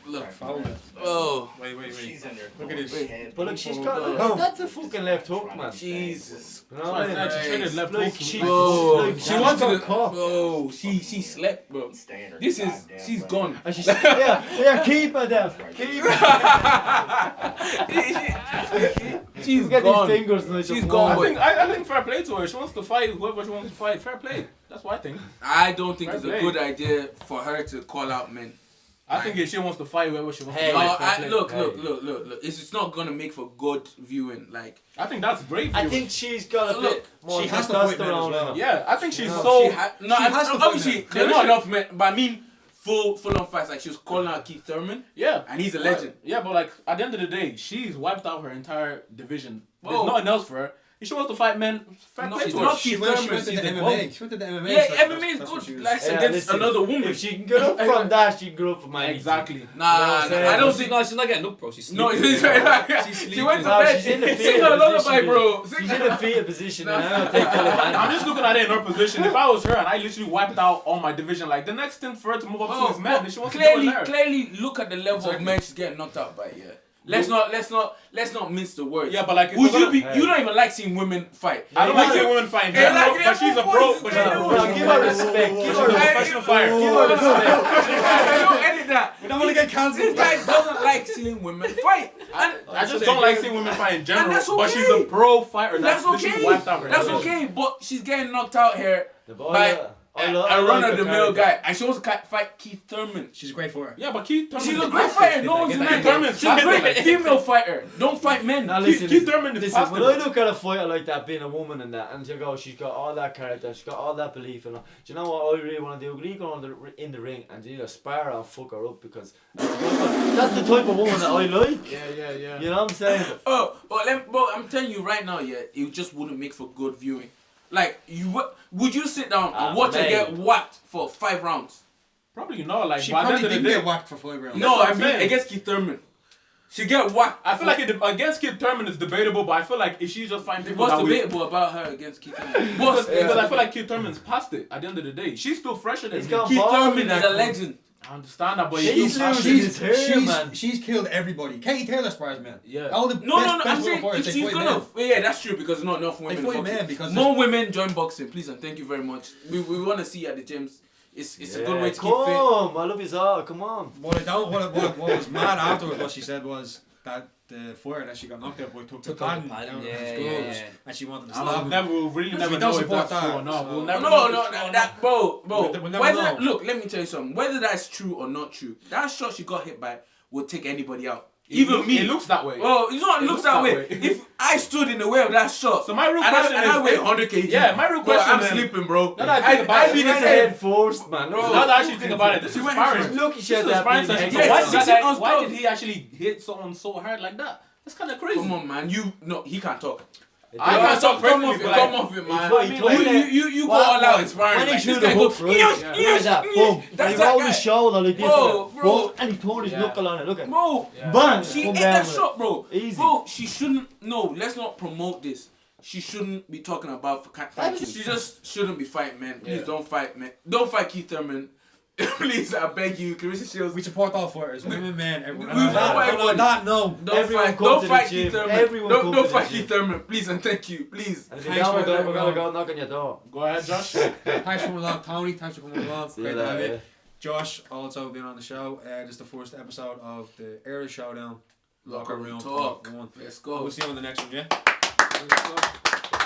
Look. Foul. Oh, Wait. She's in there. Look at this. But look, she's got that's a fucking left hook, man. Jesus! You know what I mean? That's she triggered left Like hook. she, Bro, like, she wanted got to. caught. Bro, she slept, bro. This is she's gone. And she's yeah, keep her down. Keep her. She's Get gone. these fingers nice She's and gone. warm. I think fair play to her. She wants to fight whoever she wants to fight. Fair play. That's what I think. I don't think it's a Fair good play. idea for her to call out men. I think if she wants to fight whoever she wants Hey, to fight. fair I, play. look. It's just not gonna make for good viewing. Like I think that's great. I viewing. think she's got a Look, bit more she has to fight men as testosterone well. in her. Yeah, I think she's No, so. she has to obviously fight there's not enough men, but I mean full on fights. Like she was calling out Keith Thurman, Yeah, and he's a legend. Yeah, but like at the end of the day, she's wiped out her entire division. Whoa. There's nothing else for her. If she wants to fight men, fair play she's to her. not She Keith went Thurman. to the She's the MMA. GOAT. She went to the MMA. Yeah, so MMA is that's what she good. was- Like Yeah, against listen, another woman. If she can get up from that, she can grow up from anything. Exactly. Nah, No, I don't think. No, she's not getting up, bro. She's No, sleeping. she's right. She's She went to No, bed. she's in the Sing fetal her lullaby, position, bro. She's in a fetal position, and I don't take full I'm advantage. just looking at it in her position. If I was her and I literally wiped out all my division, like the next thing for her to move up to is men. If she wants to do it there. Clearly, look at the level of men she's getting knocked out by. Yeah. Let's not mince the words. Yeah, but like, if Would we're you gonna- be? You don't even like seeing women fight. I don't like seeing women fight in Yeah, general, like, but she's a pro. But she's a No, professional give her fighter. respect. Give She's her a respect. professional fighter. Give her respect. I don't edit that. We don't want to get This cancelled. guy doesn't like seeing women fight. And I just don't like seeing women fight in general. that's But she's okay. a pro fighter. that's literally okay. wiped out her That's division. okay. But she's getting knocked out here The by boy, a I like run-of-the-mill the guy, and she wants to fight Keith Thurman. She's a great fighter. Yeah, but Keith Thurman. She's a great fighter. No one's denying Thurman that. is She's a great fantastic. female fighter. Don't fight men. Now Keith listen, Thurman is listen, past when it. I look at a fighter like that, being a woman and that, and you go, she's got all that character, she's got all that belief, and all. Do you know what I really want to do? Really go in the ring and either spar her or fuck her up, because that's the type of woman that I like. Yeah. You know what I'm saying? Oh, but I'm telling you right now, yeah, it just wouldn't make for good viewing. Like, would you sit down and watch her man. get whacked for 5 rounds? Probably not. Like, She by the probably end of the didn't day, get whacked for 5 rounds. No, I I'm mean saying. against Keith Thurman. She get whacked. I feel like against Keith Thurman is debatable, but I feel like if she's just fighting people What's that we... debatable about her against Keith Thurman? Because I feel like Keith Thurman's past it at the end of the day. She's still fresher than He's him. got Keith balls Thurman in is that a legend. I understand that, but She's he's losing still his hair, man. She's killed everybody. Katie Taylor spars men. Yeah. All the No, best, I'm best saying women if fighters, she's they fight gonna, men. yeah, that's true because not enough women. They fight in men boxing. because More women join boxing, please and thank you very much. We want to see you at the gyms. It's a good way to keep fit. Come, I love his all. Come on. What was mad afterwards, what she said was that the fighter that she got knocked out by took the padding down her screws, and she wanted to stop him. We'll really We never don't know if support that's true that, or not. so- We'll never No, know. that bro. We'll never Whether know. look, let me tell you something. Whether that's true or not true, that shot she got hit by would take anybody out. Even me. It looks that way. Well, it's not. It looks that way. If I stood in the way of that shot, So my real and question I is... weigh 100 kg. Yeah, my real bro, question I'm is... sleeping, bro. Now that I think about I'd it, be She's the in the same. head first, man. Bro. Now that I actually think about it, this She is went sparring. first. Look, she This had is that sparring being session. head So why first. did 16 that guy- ounce why gloves. did he actually hit someone so hard like that? That's kind of crazy. Come on, man. He can't talk. I can't talk Come personally, off it, but come like... off it, man. What, he played You go all out inspiring. When he Like, threw this the guy goes, hook, right? "Yes, Yeah. Look yes, at that, yes." boom. And That's he that rolled guy. his shoulder like this. Bro, like, bro. and he turned his Yeah. knuckle on it. Look at Bro, Bang! she Come ate down that with shot, bro. Easy. Bro, she shouldn't. No, let's not promote this. She shouldn't be talking about fighting. She just shouldn't be fighting men. Please Yeah. don't fight men. Don't fight Keith Thurman. Please, I beg you, Clarissa Shields. We support all fighters, women, men, everyone. We support everyone. That, no. Don't Everyone fight. come Don't to the fight gym. Keith Thurman. Everyone Don't come don't to the fight gym. Keith Thurman. Please and thank you. Please. And if Thanks you for don't, we're that, gonna bro. go knock on your door. Go ahead, Josh. Thanks for coming along, Tony. Thanks for coming along. See Great you to have later. you. Josh, also been on the show. This is the first episode of the EIRESHOWDOwn Showdown Locker room Talk talk. 1. Let's go. We'll see you on the next one, yeah? Let's go.